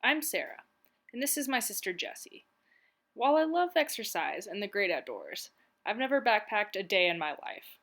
I'm Sarah, and this is my sister Jessie. While I love exercise and the great outdoors, I've never backpacked a day in my life.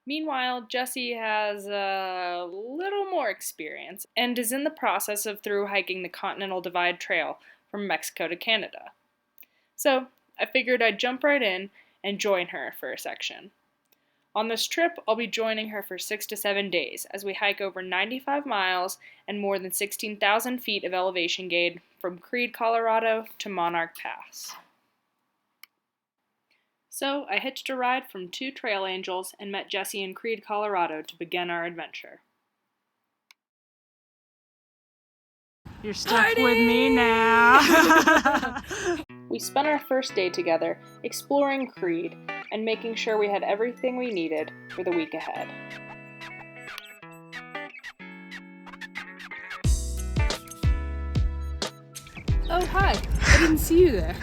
Meanwhile, Jessie has a little more experience and is in the process of through hiking the Continental Divide Trail from Mexico to Canada. So, I figured I'd jump right in and join her for a section. On this trip, I'll be joining her for 6 to 7 days as we hike over 95 miles and more than 16,000 feet of elevation gain from Creede, Colorado to Monarch Pass. So, I hitched a ride from 2 trail angels and met Jessie in Creede, Colorado to begin our adventure. You're stuck with me now. We spent our first day together exploring Creede and making sure we had everything we needed for the week ahead. Oh, hi. I didn't see you there.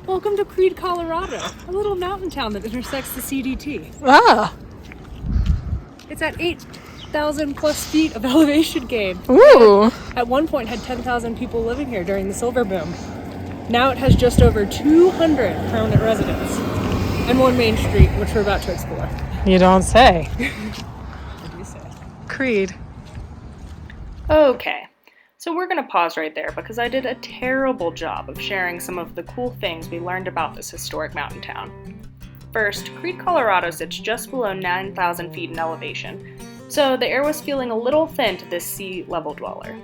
Welcome to Creede, Colorado, a little mountain town that intersects the CDT. Ah. It's at 8,000 plus feet of elevation gain. Ooh. At one point had 10,000 people living here during the silver boom. Now it has just over 200 permanent residents. And one main street, which we're about to explore. You don't say. What do you say? Creede. Okay, so we're going to pause right there because I did a terrible job of sharing some of the cool things we learned about this historic mountain town. First, Creede, Colorado sits just below 9,000 feet in elevation, so the air was feeling a little thin to this sea level dweller.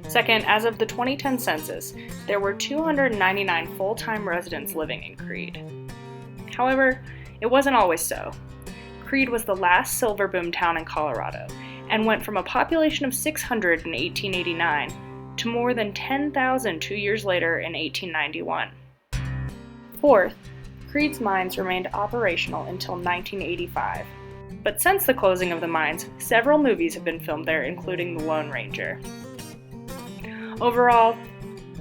Second, as of the 2010 census, there were 299 full-time residents living in Creede. However, it wasn't always so. Creede was the last silver boom town in Colorado and went from a population of 600 in 1889 to more than 10,000 2 years later in 1891. Fourth, Creede's mines remained operational until 1985. But since the closing of the mines, several movies have been filmed there, including The Lone Ranger. Overall,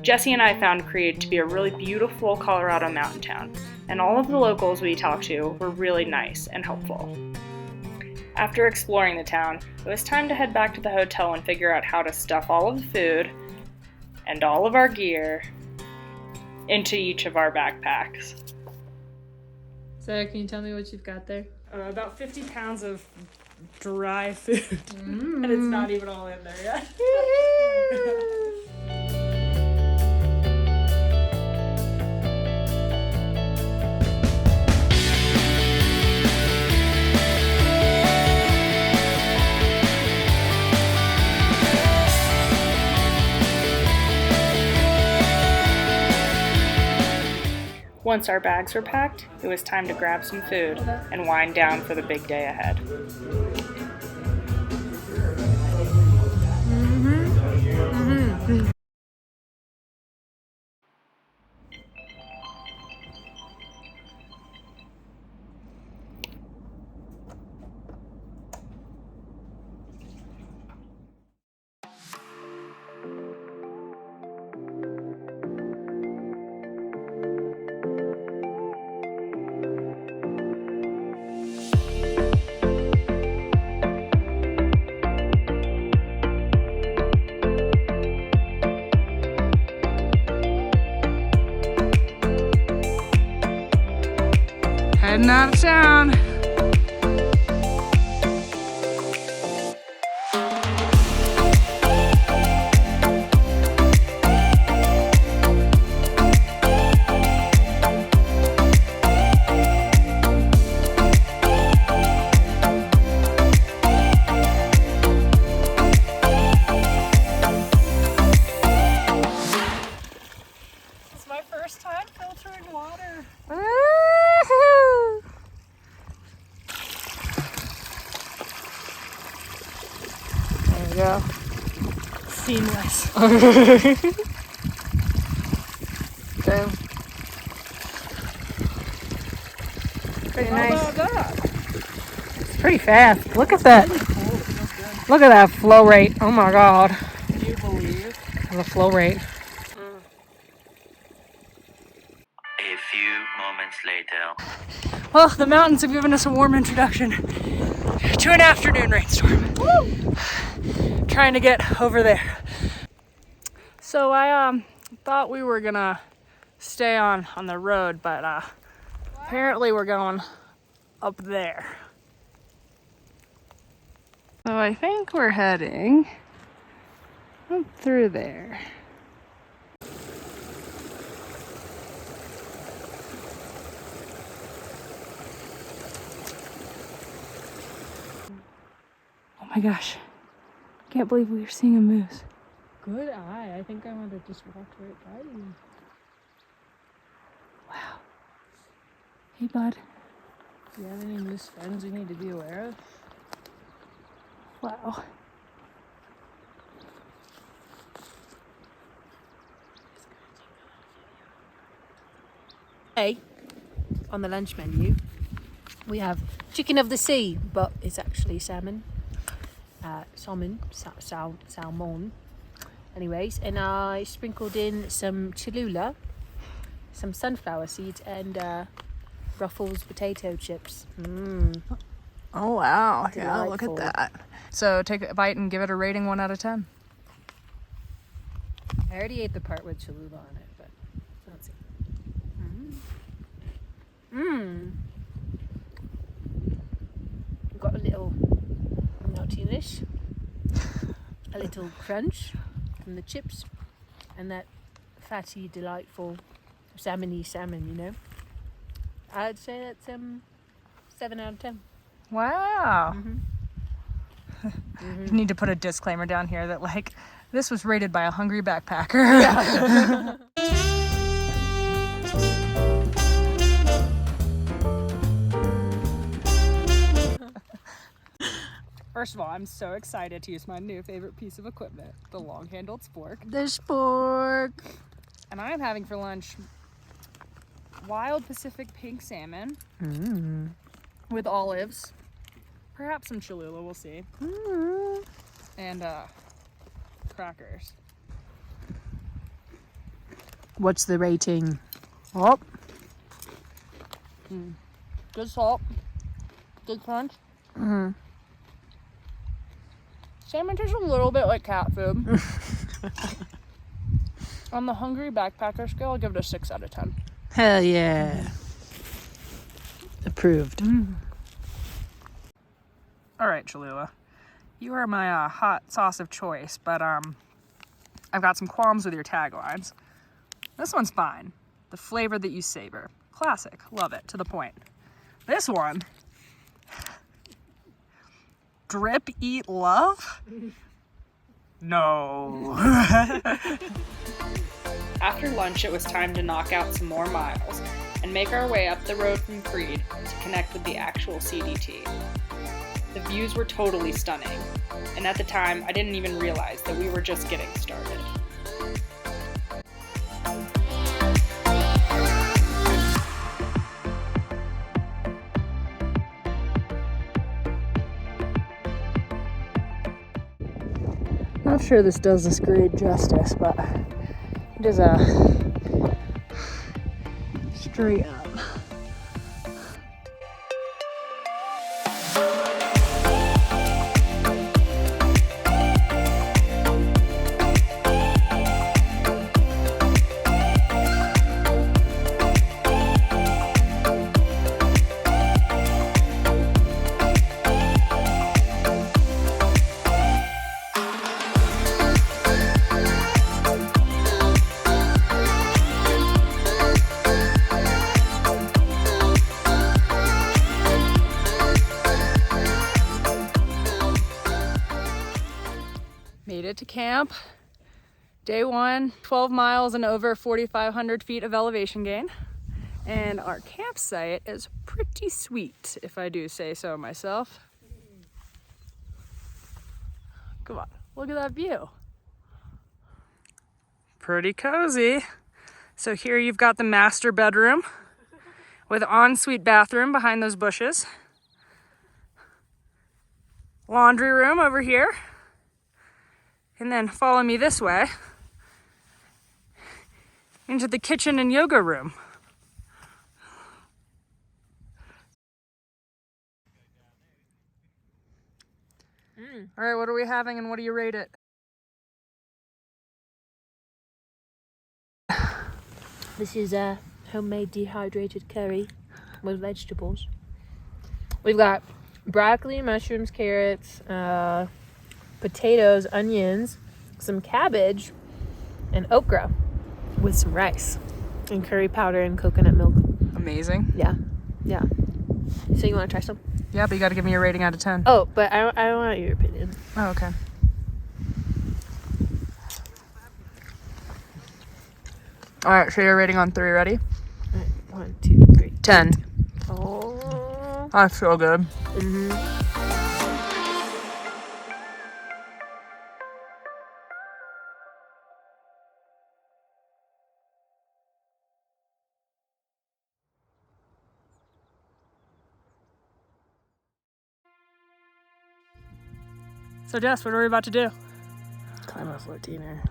Jessie and I found Creede to be a really beautiful Colorado mountain town, and all of the locals we talked to were really nice and helpful. After exploring the town, it was time to head back to the hotel and figure out how to stuff all of the food and all of our gear into each of our backpacks. Sarah, can you tell me what you've got there? About 50 pounds of dry food. And it's not even all in there yet. Once our bags were packed, it was time to grab some food and wind down for the big day ahead. Heading out of town. It's my first time filtering water. There you go. Seamless. Okay. Pretty nice. How about that? It's pretty fast. Look at that. Really cool. It feels good. Look at that flow rate. Oh my god. Can you believe? The flow rate. A few moments later. Well, the mountains have given us a warm introduction to an afternoon rainstorm. Woo! Trying to get over there. So I thought we were gonna stay on the road, but apparently we're going up there. So I think we're heading up through there. Oh my gosh, can't believe we were seeing a moose. Good eye. I think I might have just walked right by you. Wow. Hey bud. Do you have any moose friends we need to be aware of? Wow. Hey, on the lunch menu, we have chicken of the sea, but it's actually salmon. Salmon. Anyways, and I sprinkled in some Chalula, some sunflower seeds, and Ruffles potato chips. Oh wow, yeah, Delightful. look at that. So take a bite and give it a rating 1 out of 10. I already ate the part with Chalula on it, but let's see. Got a little nuttiness, a little crunch from the chips, and that fatty, delightful salmon, you know. I'd say that's 7 out of 10. Wow. You need to put a disclaimer down here that like this was rated by a hungry backpacker. Yeah. First of all, I'm so excited to use my new favorite piece of equipment, the long-handled spork. The spork. And I'm having for lunch wild Pacific pink salmon with olives, perhaps some Chalula, we'll see, and crackers. What's the rating? Oh. Good salt, good crunch. Salmon tastes a little bit like cat food. On the hungry backpacker scale, I'll give it a 6 out of 10. Hell yeah. Approved. All right, Chalula, you are my hot sauce of choice, but I've got some qualms with your taglines. This one's fine. The flavor that you savor. Classic. Love it. To the point. This one. Drip, eat, love? No. After lunch, it was time to knock out some more miles and make our way up the road from Creed to connect with the actual CDT. The views were totally stunning, and at the time, I didn't even realize that we were just getting started. Not sure this does this grade justice, but it is a straight up. Made it to camp. Day 1, 12 miles and over 4,500 feet of elevation gain. And our campsite is pretty sweet, if I do say so myself. Come on, look at that view. Pretty cozy. So here you've got the master bedroom with ensuite bathroom behind those bushes. Laundry room over here. And then follow me this way into the kitchen and yoga room. All right, what are we having and what do you rate it? This is a homemade dehydrated curry with vegetables. We've got broccoli, mushrooms, carrots, potatoes, onions, some cabbage, and okra with some rice and curry powder and coconut milk. Amazing. Yeah. So you want to try some? Yeah, but you gotta give me a rating out of 10. Oh, but I want your opinion. Oh, okay. Alright, so you're rating on 3, ready? All right, 1, 2, 3. 10. Oh. That's so good. So Jess, what are we about to do? Climb a 14er.